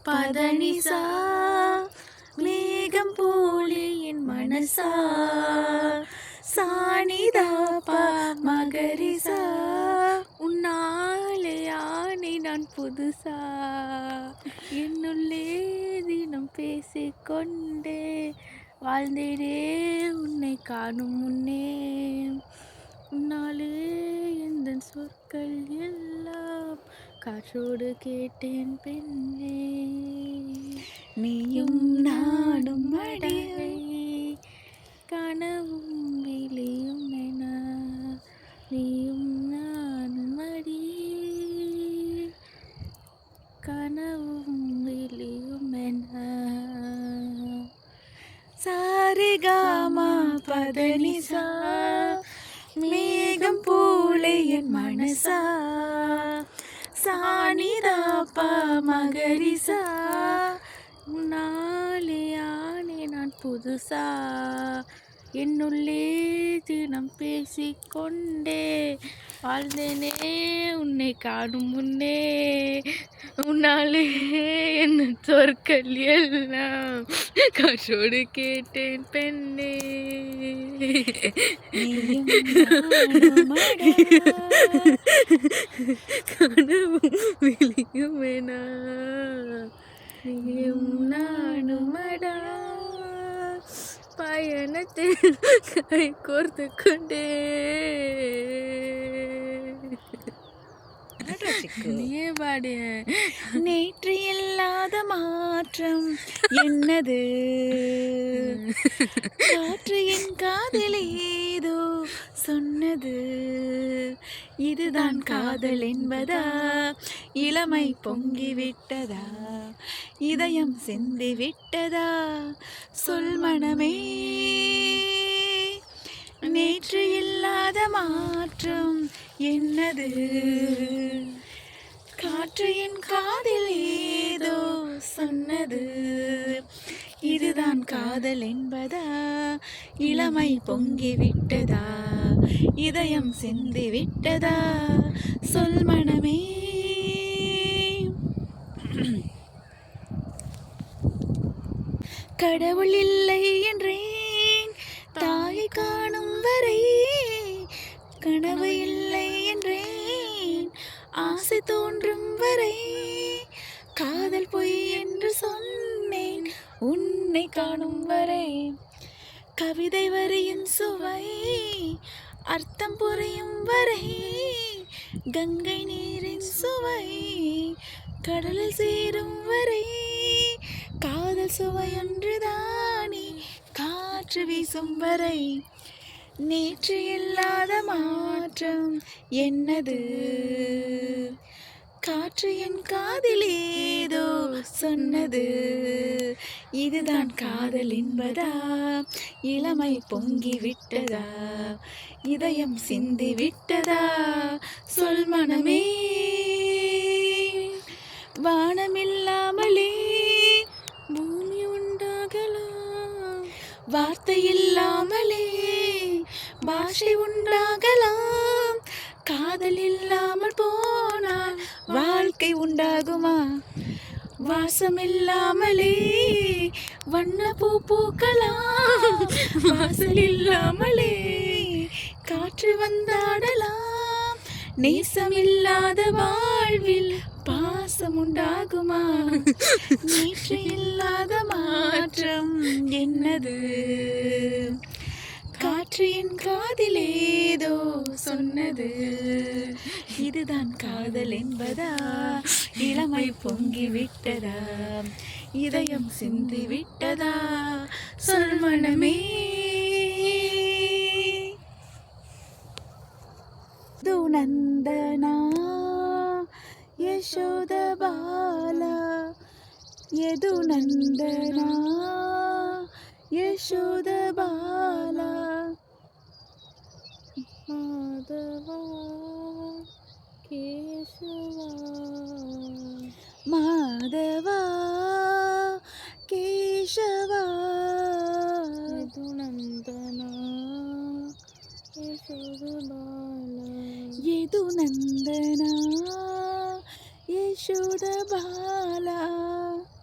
பதனிசா மேகம் போலே என் மனசா சானிதாப்பா மகரிசா உன்னாலே ஆனே நான் புதுசா என்னுள்ளே தினம் பேசிக்கொண்டே வாழ்ந்தேனே உன்னை காணும் முன்னே உன்னாலே எந்த சொற்கள் எல்லாம் காற்றோடு கேட்டேன் பெண்ணே நீயும் நானும் அடிவை கனவும் விழியும் என நீயும் நானும் அடி கனவும் விழியும் என சாரிகாமா பதனிசா மேகம் போலே என் மனசா சானிதாப்பா மகரிசா உன்னாலே ஆனே நான் புதுசா என்னுள்ளே தினம் பேசிக்கொண்டே வாழ்ந்தேனே உன்னை காணும் முன்னே உன்னாலே என்ன சொற்கள் எல்லாம் காற்றோடு கேட்டேன் பெண்ணே கனவும் விழியும் வேணா நீயும் நானுமடா பயணத்தில் கை கோர்த்து கொண்டே நீயே பாடு. நேற்று இல்லாத மாற்றம் என்னது காற்று என் காதல் ஏதோ சொன்னது இதுதான் காதல் என்பதா இளமை பொங்கி விட்டதா இதயம் சிந்தி விட்டதா சொல் மனமே நேற்று இல்லாத மாற்றம் என்னது காற்று என் காதில் ஏதோ சொன்னது இதுதான் காதல் என்பதா இளமை பொங்கி விட்டதா இதயம் சிந்தி விட்டதா சொல் மனமே கடவுள் இல்லை என்றேன் தாயை காணும் வரை கனவு இல்லை என்றேன் ஆசை தோன்றும் வரை காதல் பொய் என்று சொன்னேன் உன்னை காணும் வரை கவிதை வரியின் சுவை அர்த்தம் புரியும் வரை கங்கை நீரின் சுவை கடலில் சேரும் வரை காதல் சுவையொன்றுதானே காற்று வீசும் வரை நேற்று இல்லாத மாற்றம் என்னது காற்று என் காதில் ஏதோ சொன்னது இதுதான் காதல் என்பதா இளமை பொங்கி விட்டதா இதயம் சிந்தி விட்டதா சொல் மனமே வானமில்லாமலே பூமி உண்டாகலாம் வார்த்தை இல்லாமலே பாஷை உண்டாகலாம் காதல் இல்லாமல் போனால் வாழ்க்கை உண்டாகுமா வாசம் இல்லாமலே வண்ண பூ பூக்கலாம் வாசல் இல்லாமலே காற்று வந்தாடலாம் நேசம் இல்லாத வாழ்வில் பாசம் உண்டாகுமா நேற்று இல்லாத மாற்றம் என்னது காற்று என் காதில் ஏதோ சொன்னது இதுதான் காதல் என்பதா இளமை பொங்கி விட்டதா இதயம் சிந்தி விட்டதா சொல் மனமே நந்தனா யசோத பாலா யது நந்தனா யசோத பாலா மாதவா கேசவா மாதவா கேசவா யது நந்தனா யசோத பாலா யது நந்தனா யசோத பாலா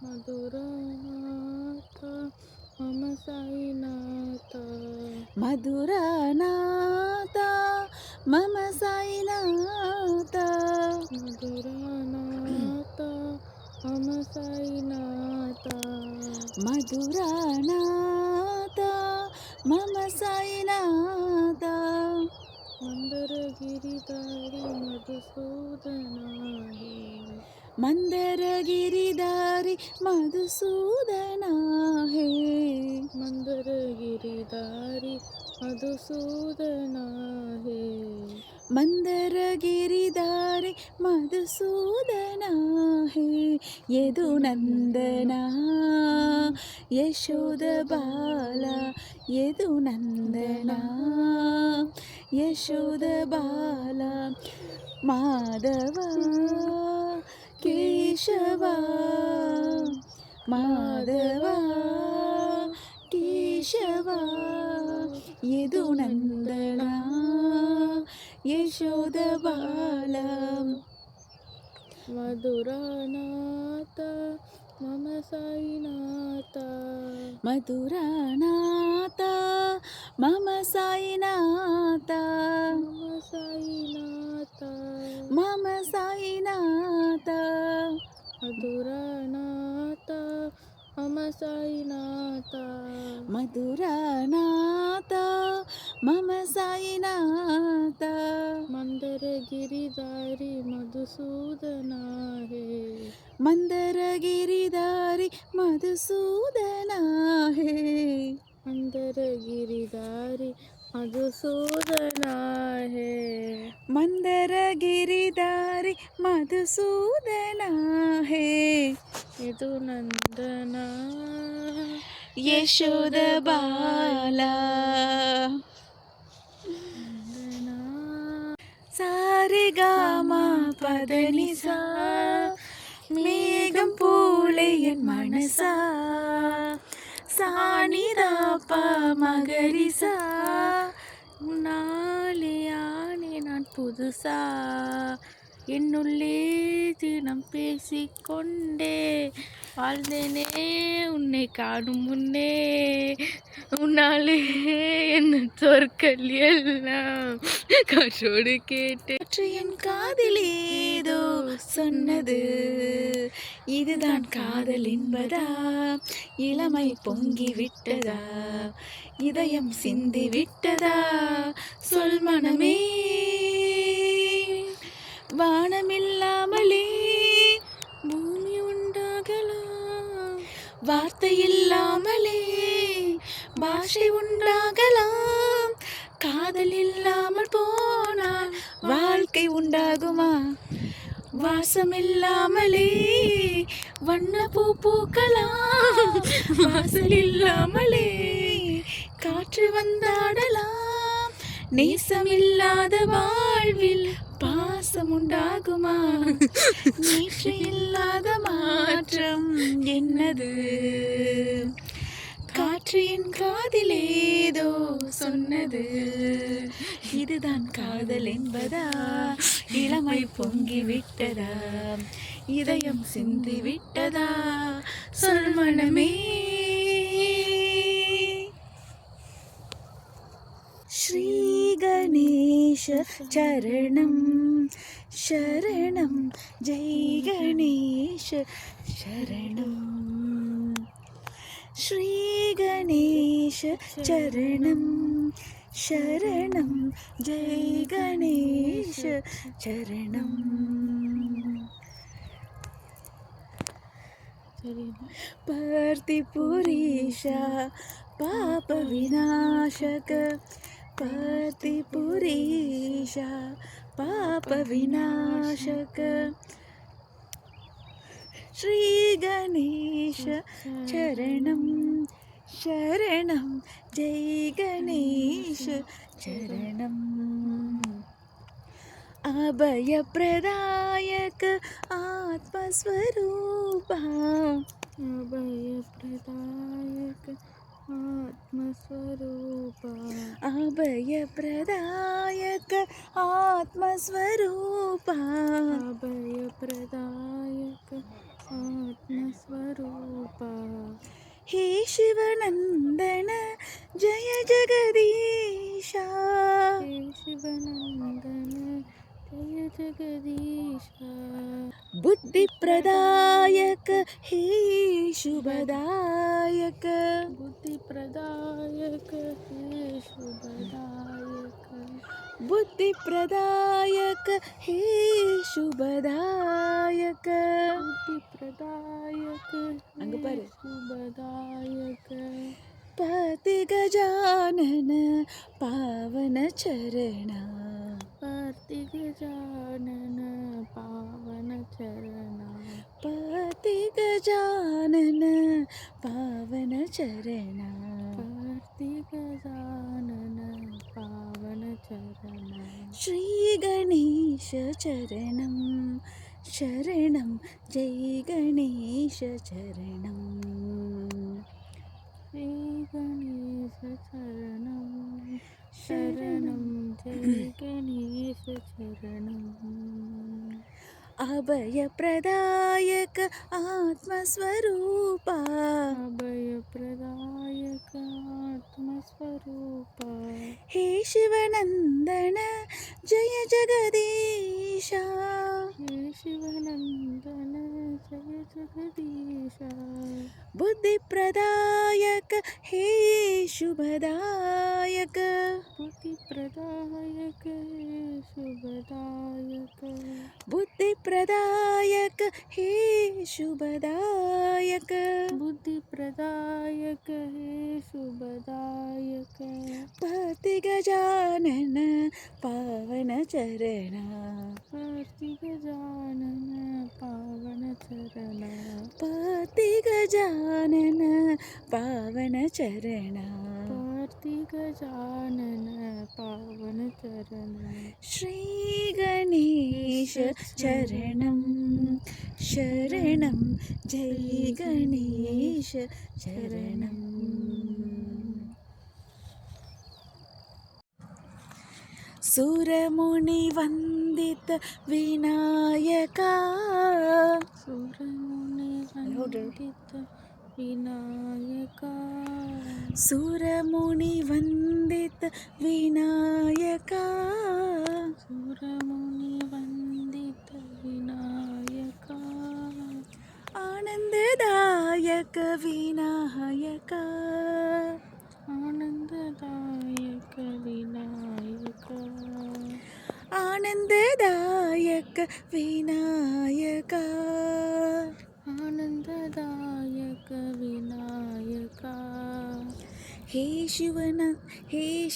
मधुरनाथ मम साईनाथ मधुरनाथ मम साईनाथ मधुरनाथ मम साईनाथ मधुरनाथ मम साईनाथ मंदरगिरिधारी मधुसूदना हे मंदरगिरिधारी मधुसूदना हे मंदरगिरिधारी मधुसूदना हे मंदरगिरिधारी मधुसूदना हे यदुनंदना यशोद बाला यदुनंदना यशोद बाला माधवा केशवा माधवा केशवा यदुनंदना यशोद बाला मधुरनाथ मम साईनाथ मधुरनाथ मम साईनाथ मम साईनाथ मम साईनाथ मधुरनाथ मम साईनाथ मधुरनाथ मम साईनाथ मंदरगिरिधारी मधुसूदना हे मंदरगिरिधारी मधुसूदना हे मंदरगिरिधारी मधुसूदना हे मंदरगिरिधारी मधुसूदना हे यदुनंदना यशोद बाला சாரிகாமா பதனிசா மேகம் போலே என் மனசா சானிதாப்பா மகரிசா நாளையானே நான் புதுசா என்னுள்ளே தினம் பேசிக்கொண்டே வாழ்ந்தேனே உன்னை காணும் முன்னே உன்னாலே என்ன சொற்கள் எல்லாம் காற்றோடு கேட்டு என் காதில் ஏதோ சொன்னது இதுதான் காதல் என்பதா இளமை பொங்கி விட்டதா இதயம் சிந்தி விட்டதா சொல் மனமே வானமில்லாமலே பூமி உண்டாகலாம் வார்த்தை இல்லாமலே பாஷை உண்டாகலாம் காதல் இல்லாமல் போனால் வாழ்க்கை உண்டாகுமா வாசம் இல்லாமலே வண்ண பூ பூக்கலாம் வாசல் இல்லாமலே காற்று வந்தாடலாம் நேசம் இல்லாத வாழ்வில் பாசம் உண்டாகுமா நேற்று இல்லாத மாற்றம் என்னது காற்று என் காதில் ஏதோ சொன்னது இதுதான் காதல் என்பதா இளமை பொங்கி விட்டதா இதயம் சிந்தி விட்டதா சொல் மனமே श्री गणेश चरणं शरणं जय गणेश शरणं श्री गणेश चरणं शरणं जय गणेश चरणं पार्थिपुरीशा पाप विनाशक पार्थिपुरीशा पाप विनाशक श्री गणेश चरणं शरणं जय गणेश चरणं अभयप्रदायक आत्मस्वरूपा अभयप्रदायक आत्मस्वरूपा अभयप्रदायक आत्मस्वरूपा अभयप्रदायक आत्मस्वरूपा जगदीशा हे शिवनन्दन जय जगदीशा बुद्धिप्रदायक हे शुभदायक बुद्धिप्रदायक हे शुभदायक बुद्धिप्रदायक हे शुभदायक बुद्धिप्रदायक அங்க हे பாரு शुभदायक पति गजानन पावन चरणा पार्ति गजानन पावन चरणा पति गजानन पावन चरणा पार्ति गजानन पावन चरणा श्री गणेश चरणं शरणं जय गणेश चरणं श्री गणेश चरणं शरणं जय गणेश चरणम् अभयप्रदायक आत्मस्वरूपा अभयप्रदायक आत्मस्वरूपा हे शिवनन्दन जय जगदीशा हे शिवनन्दन जय जगदीशा बुद्धिप्रदायक हे शुभदायक बुद्धिप्रदायक हे शुभदायक बुद्धिप्रदायक हे शुभदायक बुद्धिप्रदायक हे शुभदायक पति गजानन पावन चरणा पार्ति गजानन पावन चरणा पति गजानन पावन चरणा पार्ति गजानन पावन चरणा श्री गणेश चरणं शरणं जय गणेश चरणं सुरमुनिवन्दित विनायका सुरमुनिवन्दित विनायका सुरमुनिवन्दित विनायका सुरमुनिवन्दित विनायका आनन्ददायक विनायका आनन्ददायक विनायका आनन्ददायक विनायका आनन्ददायक विनायका हे शिवनन्दन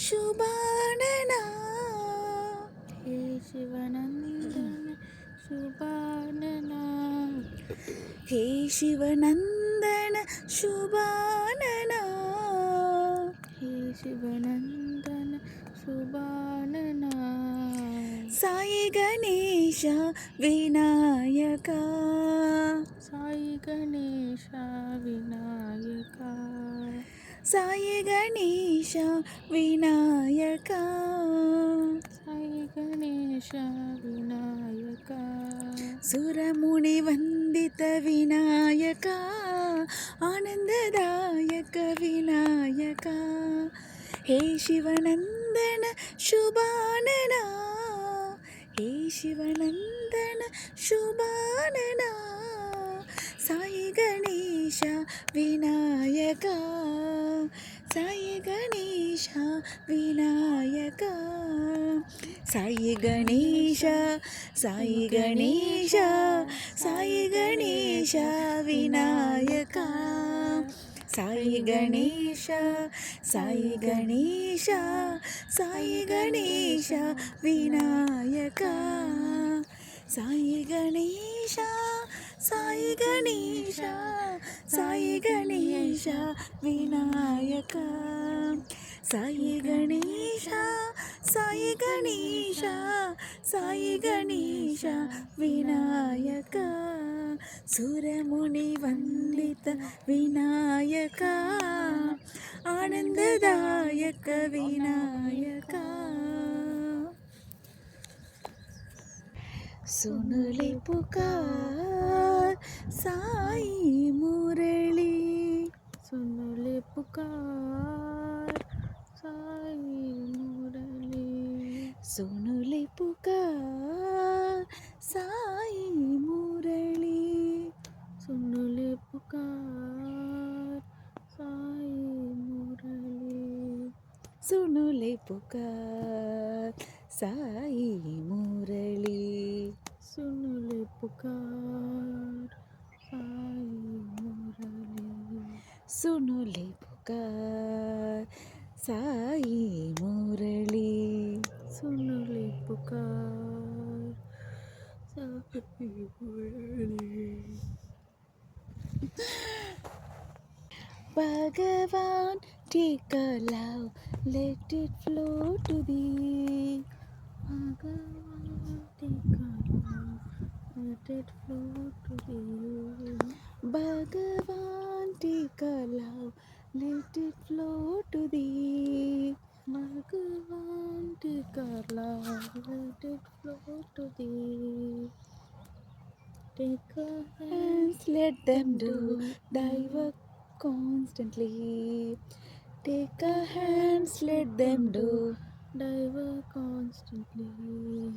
शुभानना हे शिवनन्दन शुभानना हे शिवनन्दन शुभानना हे शिवनन्दन शुभानना साई गणेश विनायका साई गणेश विनायका साई गणेश विनायका साई गणेश विनायका सुरमुनिवन्दित विनायका आनन्ददायक विनायका हे शिवनन्दन शुभानना हे शिवनन्दन शुभानना साई गणेश विनायका साई गणेश विनायका साई गणेश साई गणेश साई गणेश विनायका साई गणेश साई गणेश साई गणेश विनायका साई गणेश साई गणेश साई गणेश विनायका साई गणेश साई गणेश साई गणेश विनायका सुरमुनिवन्दित विनायका आनन्ददायक विनायका सुन ले पुकार साई मुरली सुन ले पुकार पुकार साई मुरली सुनुले पुकार साई मुरली सुनुले पुकार साई मुरली सुनुले पुकार साई मुरली सुनुले पुकार साई मुरली सुनुले पुकार साई मुरली सुनुले पुकार साई मुरली Bhagavan, take a love, let it flow to thee. Bhagavan, take a love, let it flow to thee. Bhagavan, take a love, let it flow to thee. Bhagavan, take a love, let it flow to thee. Take a Hands, let them do thy work constantly. Take a hands, let them do thy work constantly.